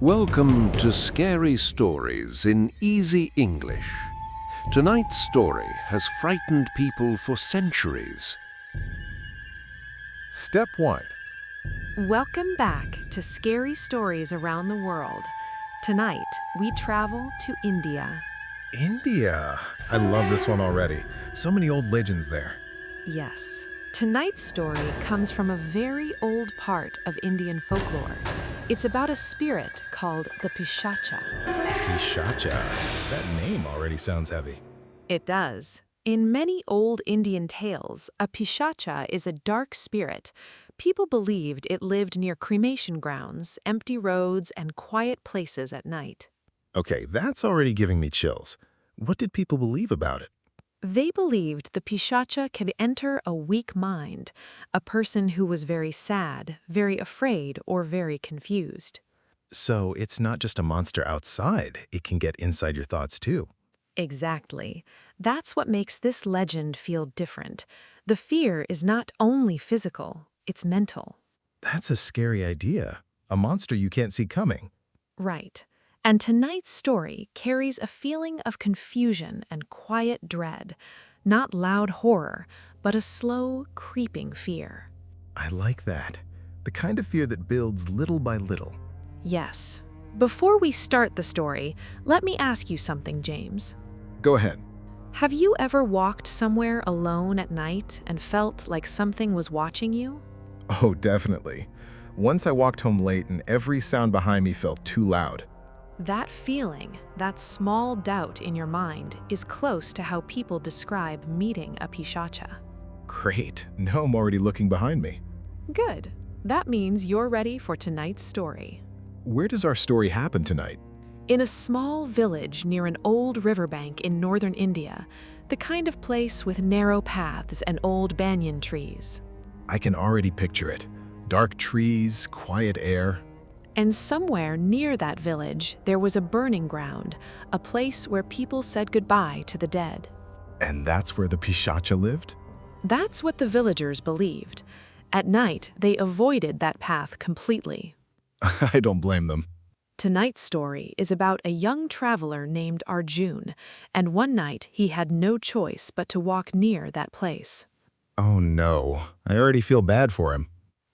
Welcome to Scary Stories in Easy English. Tonight's story has frightened people for centuries. Step 1. Welcome back to Scary Stories Around the World. Tonight, we travel to India. India. I love this one already. So many old legends there. Yes, tonight's story comes from a very old part of Indian folklore. It's about a spirit called the Pishacha. Pishacha. That name already sounds heavy. It does. In many old Indian tales, a Pishacha is a dark spirit. People believed it lived near cremation grounds, empty roads, and quiet places at night. Okay, that's already giving me chills. What did people believe about it? They believed the Pishacha could enter a weak mind, a person who was very sad, very afraid, or very confused. So it's not just a monster outside, it can get inside your thoughts too. Exactly. That's what makes this legend feel different. The fear is not only physical, it's mental. That's a scary idea. A monster you can't see coming. Right. And tonight's story carries a feeling of confusion and quiet dread, not loud horror, but a slow, creeping fear. I like that. The kind of fear that builds little by little. Yes. Before we start the story, let me ask you something, James. Go ahead. Have you ever walked somewhere alone at night and felt like something was watching you? Oh, definitely. Once I walked home late and every sound behind me felt too loud. That feeling, that small doubt in your mind, is close to how people describe meeting a Pishacha. Great. Now I'm already looking behind me. Good. That means you're ready for tonight's story. Where does our story happen tonight? In a small village near an old riverbank in northern India, the kind of place with narrow paths and old banyan trees. I can already picture it. Dark trees, quiet air. And somewhere near that village, there was a burning ground, a place where people said goodbye to the dead. And that's where the Pishacha lived? That's what the villagers believed. At night, they avoided that path completely. I don't blame them. Tonight's story is about a young traveler named Arjun, and one night he had no choice but to walk near that place. Oh no, I already feel bad for him.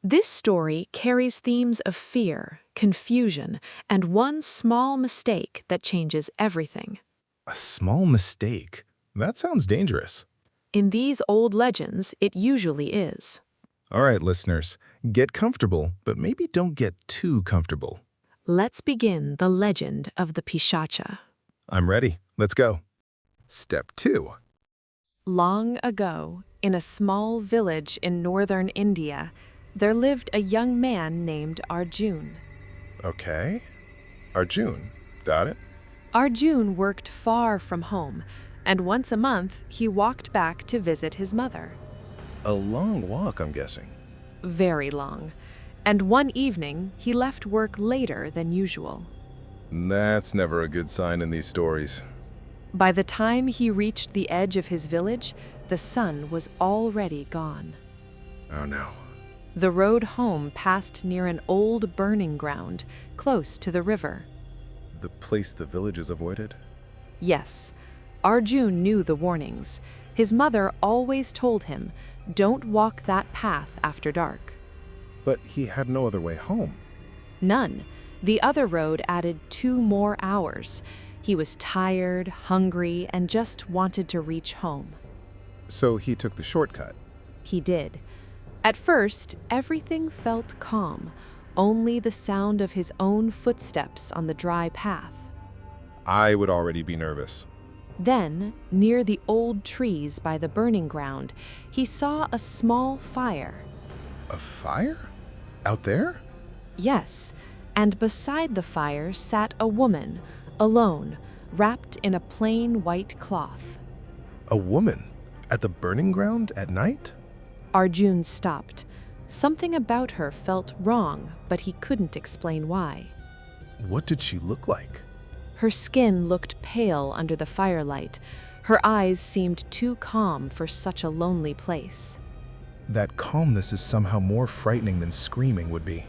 This story carries themes of fear, confusion, and one small mistake that changes everything. A small mistake? That sounds dangerous. In these old legends, it usually is. All right, listeners, get comfortable, but maybe don't get too comfortable. Let's begin the legend of the Pishacha. I'm ready. Let's go. Step 2. Long ago, in a small village in northern India, there lived a young man named Arjun. Okay. Arjun. Got it? Arjun worked far from home, and once a month he walked back to visit his mother. A long walk, I'm guessing. Very long. And one evening, he left work later than usual. That's never a good sign in these stories. By the time he reached the edge of his village, the sun was already gone. Oh no. The road home passed near an old burning ground, close to the river. The place the villagers avoided? Yes, Arjun knew the warnings. His mother always told him, "Don't walk that path after dark." But he had no other way home. None. The other road added 2 more hours. He was tired, hungry, and just wanted to reach home. So he took the shortcut. He did. At first, everything felt calm, only the sound of his own footsteps on the dry path. I would already be nervous. Then, near the old trees by the burning ground, he saw a small fire. A fire? Out there? Yes, and beside the fire sat a woman, alone, wrapped in a plain white cloth. A woman? At the burning ground at night? Arjun stopped. Something about her felt wrong, but he couldn't explain why. What did she look like? Her skin looked pale under the firelight. Her eyes seemed too calm for such a lonely place. That calmness is somehow more frightening than screaming would be.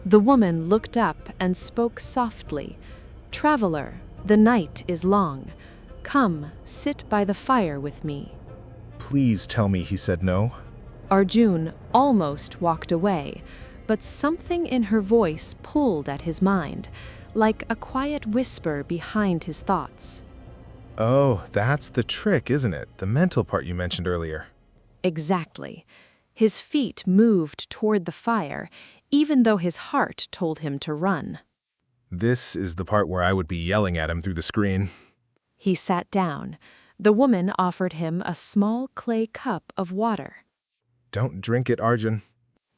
The woman looked up and spoke softly. "Traveler, the night is long. Come, sit by the fire with me." Please tell me he said no. Arjun almost walked away, but something in her voice pulled at his mind, like a quiet whisper behind his thoughts. Oh, that's the trick, isn't it? The mental part you mentioned earlier. Exactly. His feet moved toward the fire, even though his heart told him to run. This is the part where I would be yelling at him through the screen. He sat down. The woman offered him a small clay cup of water. Don't drink it, Arjun.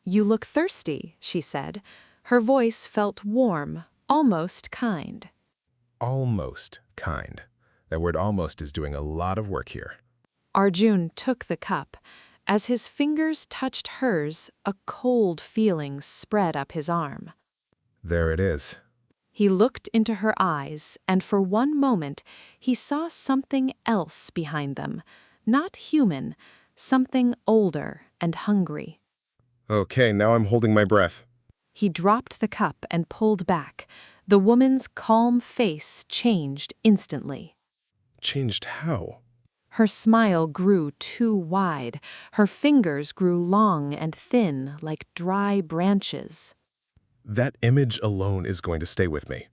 "You look thirsty," she said. Her voice felt warm, almost kind. Almost kind. That word almost is doing a lot of work here. Arjun took the cup. As his fingers touched hers, a cold feeling spread up his arm. There it is. He looked into her eyes, and for one moment he saw something else behind them. Not human, something older and hungry. Okay, now I'm holding my breath. He dropped the cup and pulled back. The woman's calm face changed instantly. Changed how? Her smile grew too wide. Her fingers grew long and thin, like dry branches. That image alone is going to stay with me.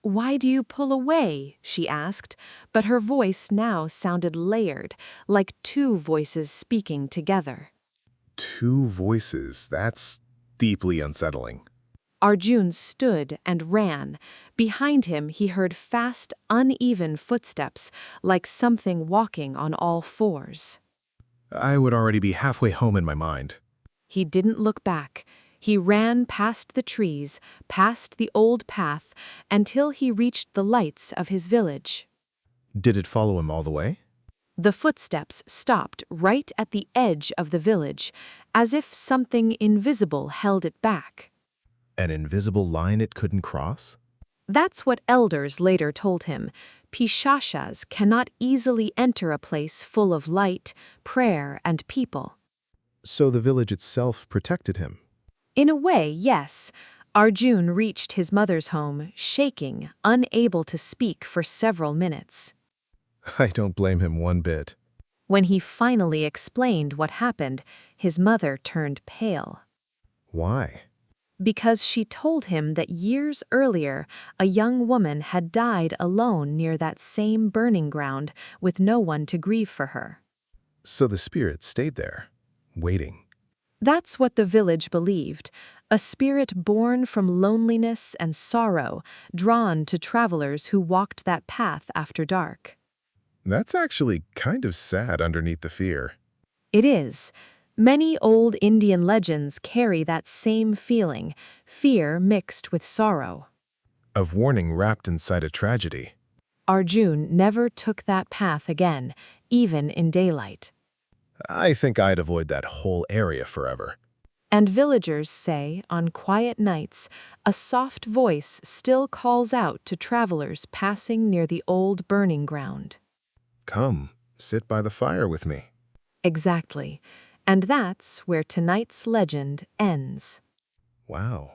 "Why do you pull away?" she asked, but her voice now sounded layered, like two voices speaking together. Two voices. That's deeply unsettling. Arjun stood and ran. Behind him he heard fast, uneven footsteps, like something walking on all fours. I would already be halfway home in my mind. He didn't look back. He ran past the trees, past the old path, until he reached the lights of his village. Did it follow him all the way? The footsteps stopped right at the edge of the village, as if something invisible held it back. An invisible line it couldn't cross? That's what elders later told him. Pishachas cannot easily enter a place full of light, prayer, and people. So the village itself protected him. In a way, yes. Arjun reached his mother's home, shaking, unable to speak for several minutes. I don't blame him one bit. When he finally explained what happened, his mother turned pale. Why? Because she told him that years earlier, a young woman had died alone near that same burning ground with no one to grieve for her. So the spirit stayed there, waiting. That's what the village believed, a spirit born from loneliness and sorrow, drawn to travelers who walked that path after dark. That's actually kind of sad underneath the fear. It is. Many old Indian legends carry that same feeling, fear mixed with sorrow. Of warning wrapped inside a tragedy. Arjun never took that path again, even in daylight. I think I'd avoid that whole area forever. And villagers say, on quiet nights, a soft voice still calls out to travelers passing near the old burning ground. Come, sit by the fire with me. Exactly. And that's where tonight's legend ends. Wow.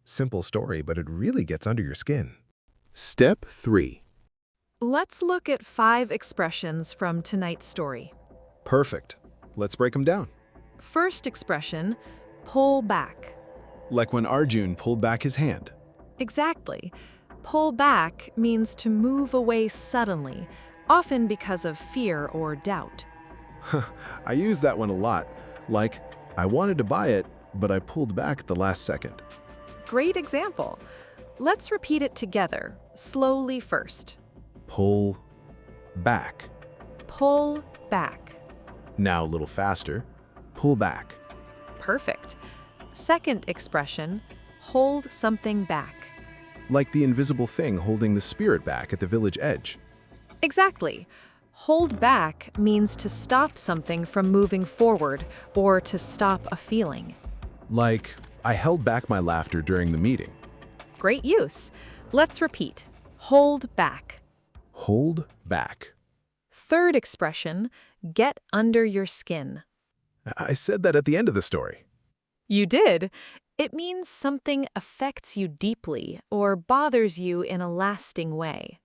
Simple story, but it really gets under your skin. Step 3. Let's look at 5 expressions from tonight's story. Perfect. Let's break them down. First expression, pull back. Like when Arjun pulled back his hand. Exactly. Pull back means to move away suddenly, often because of fear or doubt. I use that one a lot. Like, I wanted to buy it, but I pulled back at the last second. Great example. Let's repeat it together, slowly first. Pull back. Pull back. Now a little faster. Pull back. Perfect. Second expression, hold something back. Like the invisible thing holding the spirit back at the village edge. Exactly. Hold back means to stop something from moving forward or to stop a feeling. Like, I held back my laughter during the meeting. Great use. Let's repeat. Hold back. Hold back. Third expression, get under your skin. I said that at the end of the story. You did. It means something affects you deeply or bothers you in a lasting way.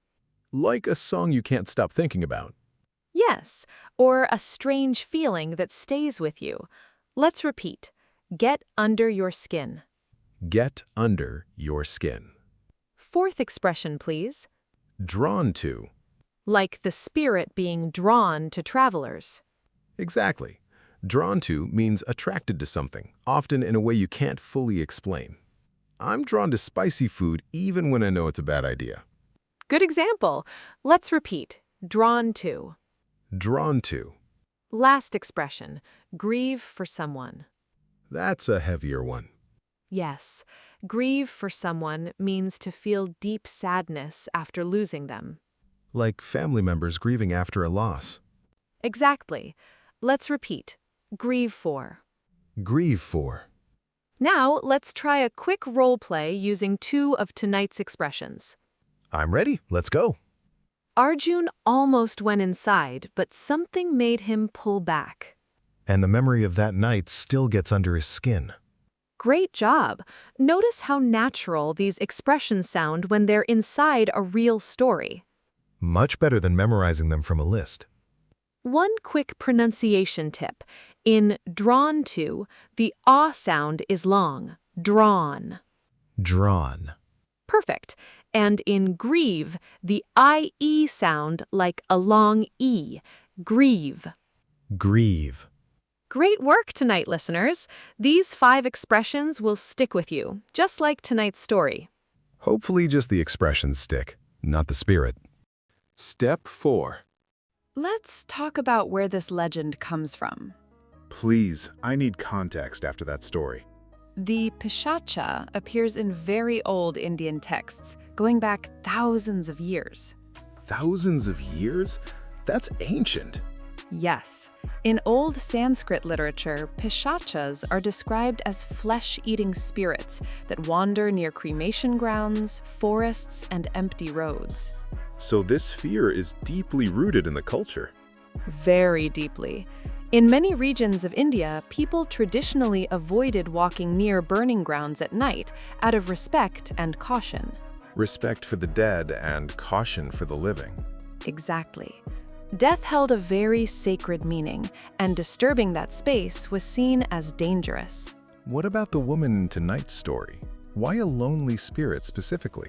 Like a song you can't stop thinking about. Yes, or a strange feeling that stays with you. Let's repeat. Get under your skin. Get under your skin. Fourth expression, please. Drawn to. Like the spirit being drawn to travelers. Exactly. Drawn to means attracted to something, often in a way you can't fully explain. I'm drawn to spicy food even when I know it's a bad idea. Good example. Let's repeat. Drawn to. Drawn to. Last expression. Grieve for someone. That's a heavier one. Yes, grieve for someone means to feel deep sadness after losing them. Like family members grieving after a loss. Exactly. Let's repeat. Grieve for. Grieve for. Now, let's try a quick role play using two of tonight's expressions. I'm ready. Let's go. Arjun almost went inside, but something made him pull back. And the memory of that night still gets under his skin. Great job! Notice how natural these expressions sound when they're inside a real story. Much better than memorizing them from a list. One quick pronunciation tip. In drawn to, the ah sound is long. Drawn. Drawn. Perfect. And in grieve, the IE sound like a long E. Grieve. Grieve. Great work tonight, listeners. These 5 expressions will stick with you, just like tonight's story. Hopefully just the expressions stick, not the spirit. Step 4. Let's talk about where this legend comes from. Please, I need context after that story. The Pishacha appears in very old Indian texts, going back thousands of years. Thousands of years? That's ancient. Yes. In old Sanskrit literature, Pishachas are described as flesh-eating spirits that wander near cremation grounds, forests, and empty roads. So this fear is deeply rooted in the culture. Very deeply. In many regions of India, people traditionally avoided walking near burning grounds at night out of respect and caution. Respect for the dead and caution for the living. Exactly. Death held a very sacred meaning, and disturbing that space was seen as dangerous. What about the woman in tonight's story? Why a lonely spirit specifically?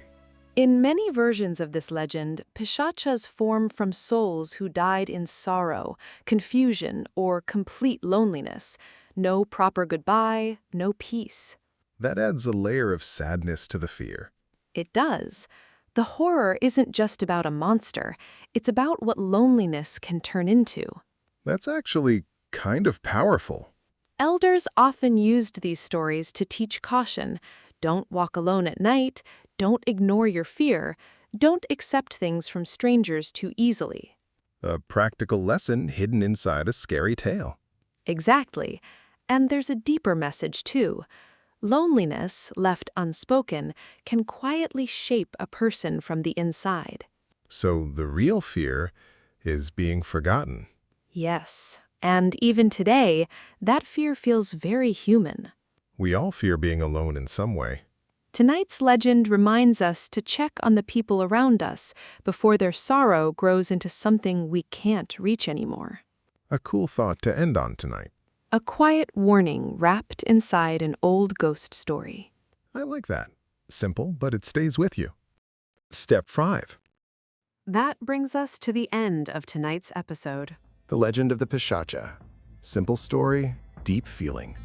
In many versions of this legend, Pishachas form from souls who died in sorrow, confusion, or complete loneliness. No proper goodbye, no peace. That adds a layer of sadness to the fear. It does. The horror isn't just about a monster, it's about what loneliness can turn into. That's actually kind of powerful. Elders often used these stories to teach caution. Don't walk alone at night, don't ignore your fear, don't accept things from strangers too easily. A practical lesson hidden inside a scary tale. Exactly. And there's a deeper message too. Loneliness, left unspoken, can quietly shape a person from the inside. So the real fear is being forgotten. Yes, and even today, that fear feels very human. We all fear being alone in some way. Tonight's legend reminds us to check on the people around us before their sorrow grows into something we can't reach anymore. A cool thought to end on tonight. A quiet warning wrapped inside an old ghost story. I like that. Simple, but it stays with you. Step 5. That brings us to the end of tonight's episode. The Legend of the Pishacha. Simple story, deep feeling.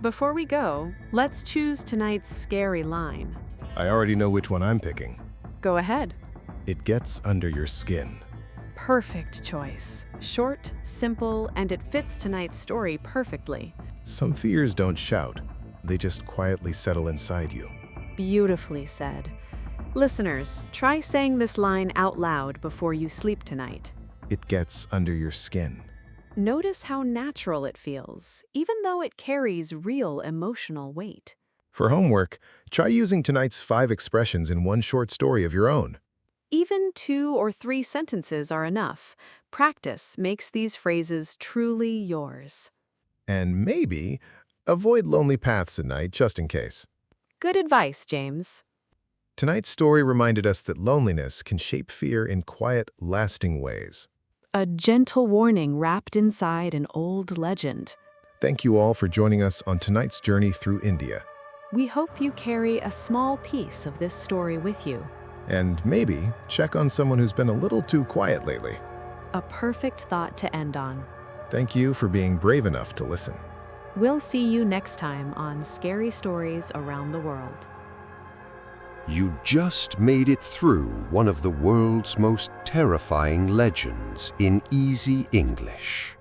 Before we go, let's choose tonight's scary line. I already know which one I'm picking. Go ahead. It gets under your skin. Perfect choice. Short, simple, and it fits tonight's story perfectly. Some fears don't shout. They just quietly settle inside you. Beautifully said. Listeners, try saying this line out loud before you sleep tonight. It gets under your skin. Notice how natural it feels, even though it carries real emotional weight. For homework, try using tonight's 5 expressions in one short story of your own. Even 2 or 3 sentences are enough. Practice makes these phrases truly yours. And maybe Avoid lonely paths at night, just in case. Good advice, James. Tonight's story reminded us that loneliness can shape fear in quiet, lasting ways. A gentle warning wrapped inside an old legend. Thank you all for joining us on tonight's journey through India. We hope you carry a small piece of this story with you. And maybe check on someone who's been a little too quiet lately. A perfect thought to end on. Thank you for being brave enough to listen. We'll see you next time on Scary Stories Around the World. You just made it through one of the world's most terrifying legends in easy English.